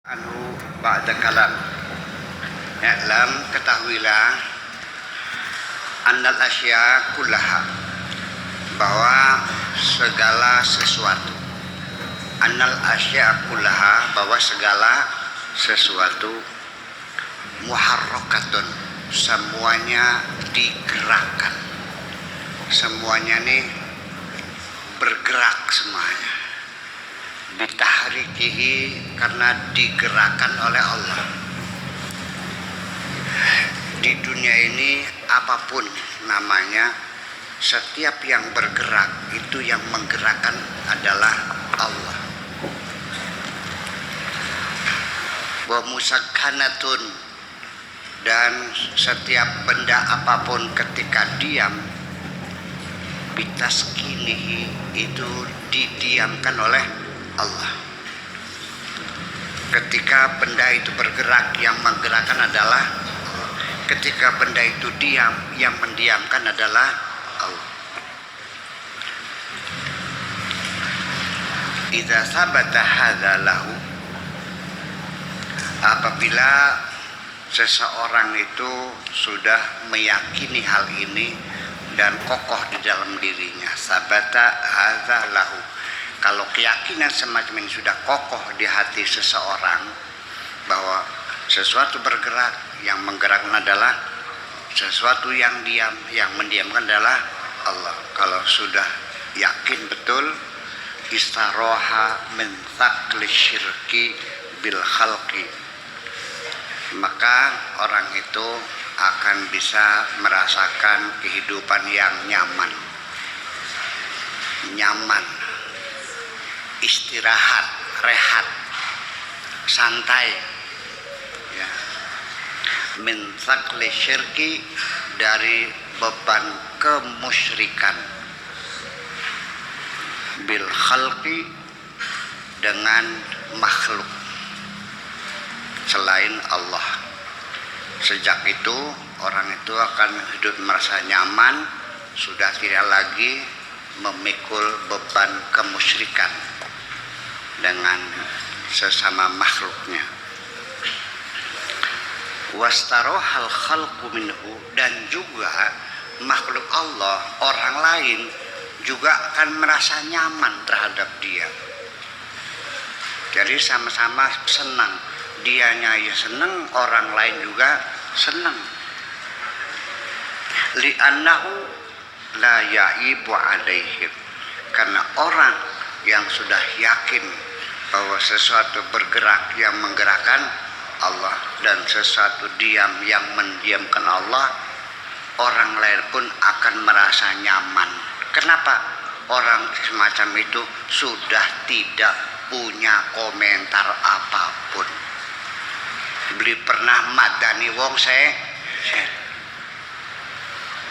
Anu ba'da kalam. I'lam, ketahuilah annal asya kullaha, bahwa segala sesuatu, annal asya kullaha, bahwa segala sesuatu, muharrakatun, semuanya digerakkan, semuanya nih bergerak semuanya, bitahrikihi, karena digerakkan oleh Allah. Di dunia ini apapun namanya, setiap yang bergerak itu yang menggerakkan adalah Allah. Wa musakkanatun, dan setiap benda apapun ketika diam, bitaskinihi, itu didiamkan oleh Allah. Ketika benda itu bergerak, yang menggerakkan adalah Allah. Ketika benda itu diam, yang mendiamkan adalah Allah. Idza sabata hadza lahu, apabila seseorang itu sudah meyakini hal ini dan kokoh di dalam dirinya, sabata hadza lahu, kalau keyakinan semacam ini sudah kokoh di hati seseorang, bahwa sesuatu bergerak, yang menggerakkan adalah sesuatu yang diam, yang mendiamkan adalah Allah. Kalau sudah yakin betul, istaroha min thaqli syirki bil khalqi, maka orang itu akan bisa merasakan kehidupan yang nyaman, istirahat, rehat, santai, ya. Min thaqli syirki, dari beban kemusyrikan, bil khalqi, dengan makhluk selain Allah. Sejak itu orang itu akan hidup merasa nyaman, sudah tidak lagi memikul beban kemusyrikan dengan sesama makhluknya. Wastarohal khalqu minhu, dan juga makhluk Allah, orang lain juga akan merasa nyaman terhadap dia. Jadi sama-sama senang, dianya ya senang, orang lain juga senang. Li'annahu la ya'ibu alaihim, karena orang yang sudah yakin bahwa sesuatu bergerak, yang menggerakkan Allah, dan sesuatu diam, yang mendiamkan Allah, orang lain pun akan merasa nyaman. Kenapa? Orang semacam itu sudah tidak punya komentar apapun. Beli pernah madani wong saya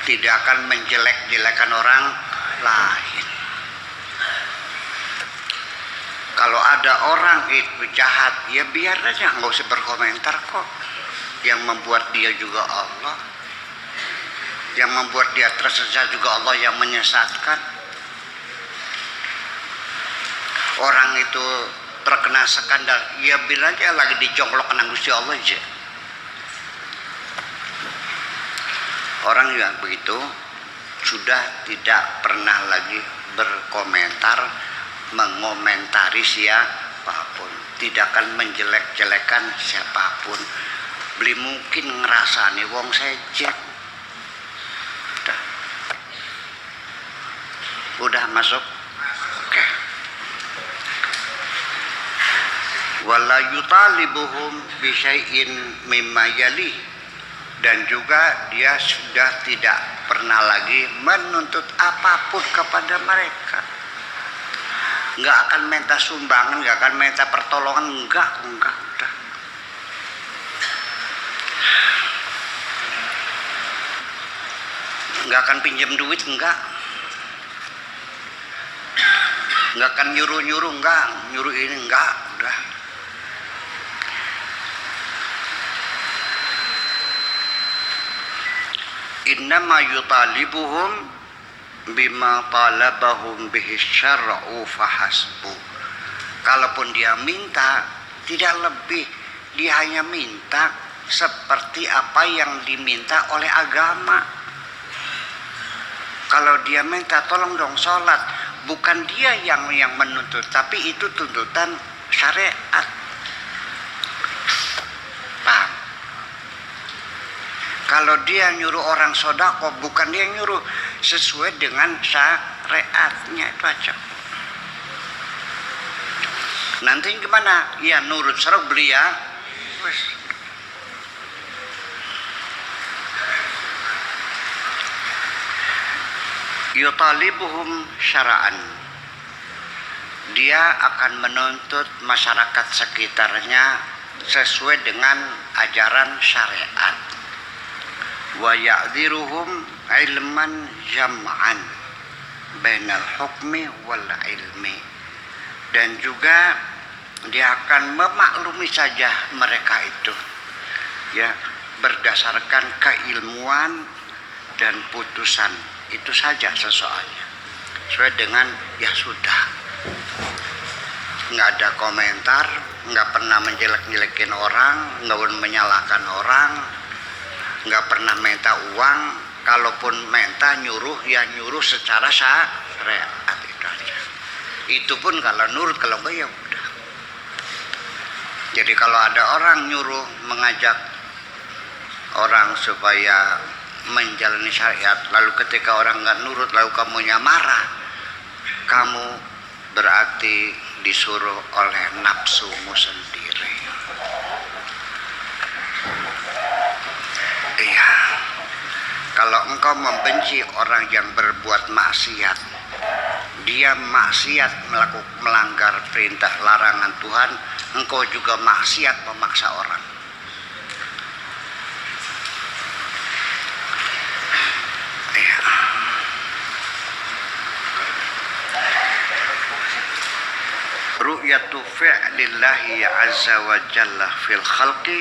tidak akan menjelek-jelekan orang lain. Kalau ada orang itu jahat, ya biar aja, nggak usah berkomentar kok. Yang membuat dia juga Allah, yang membuat dia tersesat juga Allah yang menyesatkan. Orang itu terkena skandal, ya bilang aja lagi dijongklok kena Gusti Allah aja. Orang yang begitu sudah tidak pernah lagi berkomentar, mengomentari siapapun, tidak akan menjelek-jelekan siapapun. Beli mungkin ngerasani wong sejek. Udah masuk? Oke. Wala yutalibuhum bisyai'in mimma yali, dan juga dia sudah tidak pernah lagi menuntut apapun kepada mereka. Nggak akan minta sumbangan, nggak akan minta pertolongan, enggak udah. Nggak akan pinjam duit, enggak akan nyuruh-nyuruh, enggak nyuruh ini, enggak, udah. Innama yutalibuhum bima talabahum bihi syar'u fahasbu, kalaupun dia minta, tidak lebih. Dia hanya minta seperti apa yang diminta oleh agama. Kalau dia minta tolong dong sholat, bukan dia yang menuntut, tapi itu tuntutan syariat. Paham? Kalau dia nyuruh orang sodako, bukan dia nyuruh, sesuai dengan syariatnya, itu aja. Nanti gimana? Ya nurut serok beli ya. Yutalibuhum syara'an, dia akan menuntut masyarakat sekitarnya sesuai dengan ajaran syariat. Wa ya'dziruhum ilman jam'an bainal hukmi wal ilmi, dan juga dia akan memaklumi saja mereka itu, ya, berdasarkan keilmuan dan putusan. Itu saja sesoalnya, sesuai dengan ya sudah, nggak ada komentar, nggak pernah menjelek-jelekin orang, nggak pernah menyalahkan orang, nggak pernah minta uang. Kalaupun minta nyuruh, ya nyuruh secara syariat, itu aja. Itu pun kalau nurut, kalau enggak ya udah. Jadi kalau ada orang nyuruh mengajak orang supaya menjalani syariat, lalu ketika orang nggak nurut, lalu kamunya marah, kamu berarti disuruh oleh nafsumu sendiri. Iya, kalau engkau membenci orang yang berbuat maksiat, dia maksiat melanggar perintah larangan Tuhan, engkau juga maksiat memaksa orang. Ru'yatu fi'lillahi azza wa jalla fil khalqi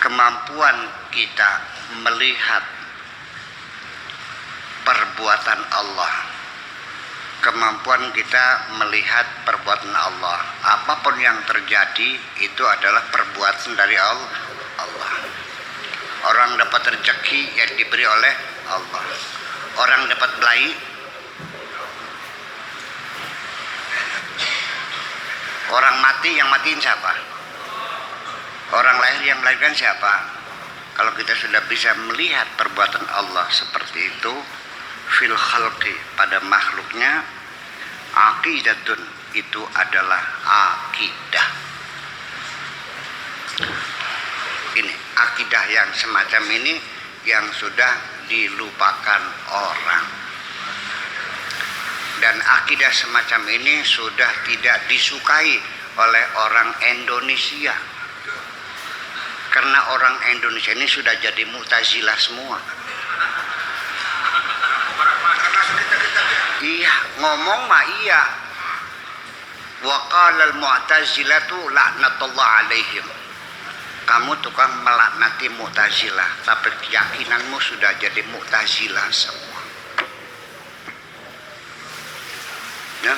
kemampuan kita melihat perbuatan Allah, kemampuan kita melihat perbuatan Allah, apapun yang terjadi itu adalah perbuatan dari Allah. Orang dapat rezeki yang diberi oleh Allah, orang dapat belai, orang mati, yang matiin siapa? Orang lahir, yang melahirkan siapa? Kalau kita sudah bisa melihat perbuatan Allah seperti itu fil khalqi, pada makhluknya, aqidatun, itu adalah akidah. Ini akidah yang semacam ini yang sudah dilupakan orang, dan akidah semacam ini sudah tidak disukai oleh orang Indonesia, karena orang Indonesia ini sudah jadi Mu'tazilah semua. Iya, ngomong mah iya. Wa qala al-mu'tazilatu la'natullah alaihim. Kamu tukang melaknati Mu'tazilah, tapi keyakinanmu sudah jadi Mu'tazilah semua. Ya?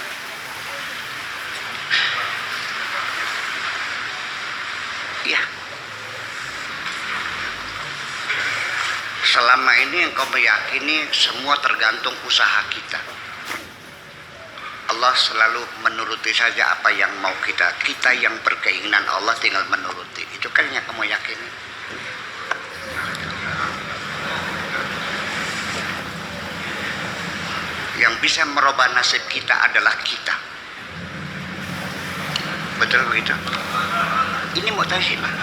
Iya. Selama ini engkau meyakini semua tergantung usaha kita. Allah selalu menuruti saja apa yang mau kita. Kita yang berkeinginan, Allah tinggal menuruti. Itu kan yang kamu yakini. Yang bisa merubah nasib kita adalah kita. Betul begitu? Ini Mu'tazilah.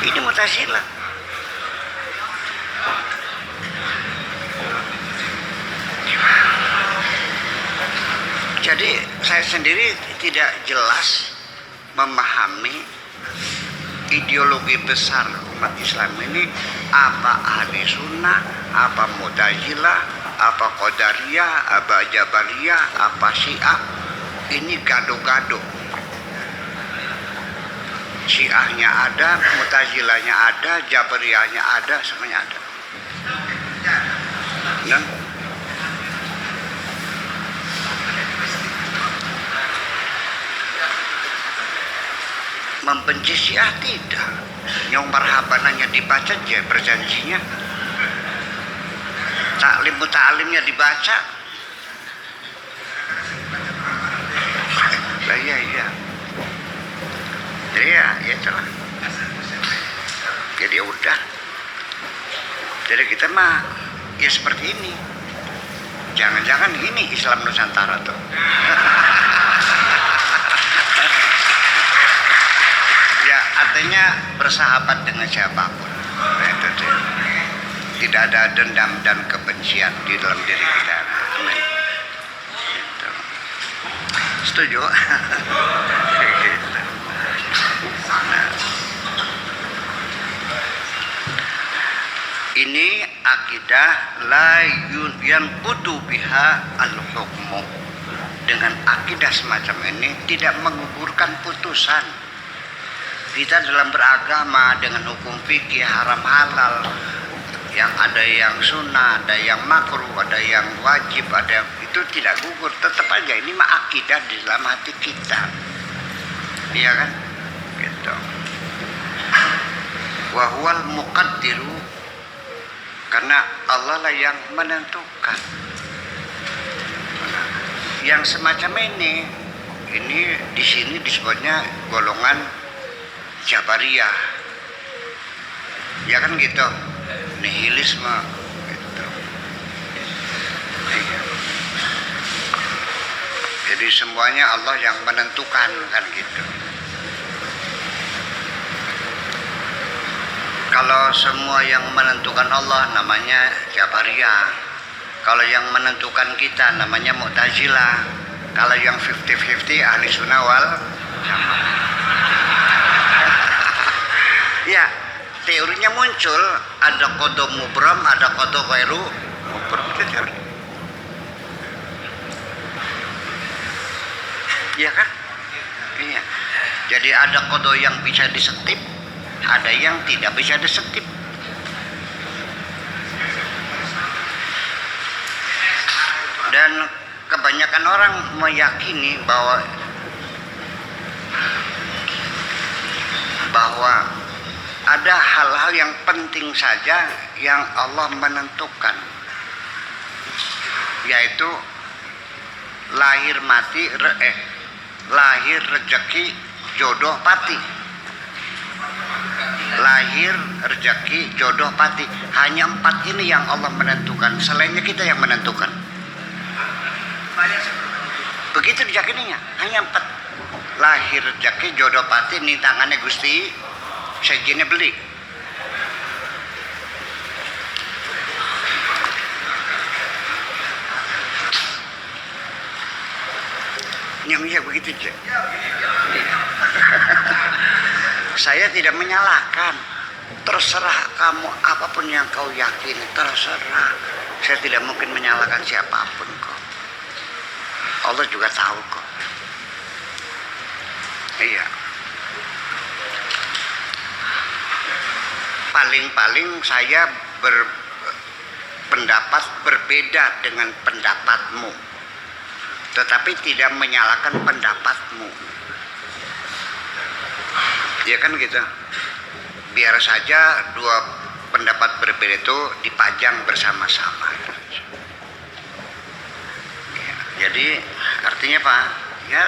Ini Mu'tazilah. Jadi saya sendiri tidak jelas memahami ideologi besar umat Islam ini, apa ahli sunnah, apa Mu'tazilah, apa Qadariyah, apa Jabariyah, apa Syiah. Ini gado-gado. Syiahnya ada, Mu'tazilahnya ada, Jabariyahnya ada, semuanya ada. Nah, membenci Syiah tidak. Yang marhabananya dibaca aja berjanjinya. Taklim muta'alimnya dibaca. Iya. Jadi ya itulah. Jadi udah. Jadi kita mah ya seperti ini. Jangan-jangan ini Islam Nusantara tuh. Ya artinya bersahabat dengan siapapun. Itu tuh. Tidak ada dendam dan kebencian di dalam diri kita. Amin. Gitu. Setuju? Gitu. Nah. Ini akidah la yanqudu biha al-hukmu. Dengan akidah semacam ini tidak menggugurkan putusan. Kita dalam beragama dengan hukum fikih haram halal, yang ada yang sunnah, ada yang makruh, ada yang wajib, ada yang itu tidak gugur. Tetap aja ini mah akidah di dalam hati kita. Iya kan? Gitu. Wa huwal muqaddiru, karena Allah lah yang menentukan. Yang semacam ini di sini disebutnya golongan Jabariyah. Ya kan gitu. Nihilisme gitu. Iya. Jadi semuanya Allah yang menentukan kan gitu. Kalau semua yang menentukan Allah namanya Jabariyah. Kalau yang menentukan kita namanya Mu'tazilah. Kalau yang 50-50 ahli sunnah wal jamaah. Ya, teorinya muncul, ada qada mubram, ada qada ghairu mubram. Itu teori. Iya kan? Iya. Jadi ada qada yang bisa disetip, ada yang tidak bisa disetip. Dan kebanyakan orang meyakini bahwa ada hal-hal yang penting saja yang Allah menentukan, yaitu lahir mati, lahir rezeki jodoh pati, lahir rezeki jodoh pati. Hanya 4 ini yang Allah menentukan, selainnya kita yang menentukan. Begitu diyakininya, hanya 4. Lahir rezeki jodoh pati, ini tangannya Gusti sejine beli. Nyamnya begitu aja. Saya tidak menyalahkan. Terserah kamu apapun yang kau yakini, terserah. Saya tidak mungkin menyalahkan siapapun kok. Allah juga tahu kok. Iya. Paling-paling saya berpendapat berbeda dengan pendapatmu, tetapi tidak menyalahkan pendapatmu. Ya kan gitu. Biar saja 2 pendapat berbeda itu dipajang bersama-sama. Ya, jadi artinya apa? Ya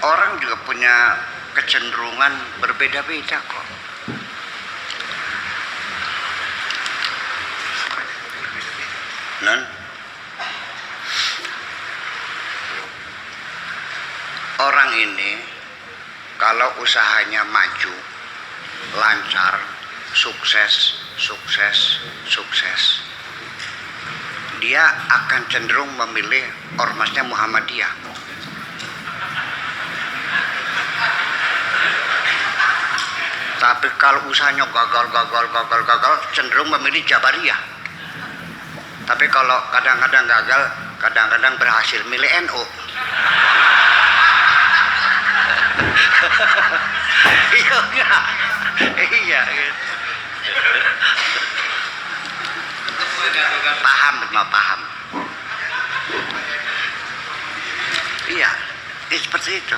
orang juga punya kecenderungan berbeda-beda kok. Non? Orang ini kalau usahanya maju, lancar, sukses, dia akan cenderung memilih ormasnya Muhammadiyah. Tapi kalau usahanya gagal, cenderung memilih Jabariyah. Tapi kalau kadang-kadang gagal, kadang-kadang berhasil milih NU. Iya. Paham. Iya, seperti itu.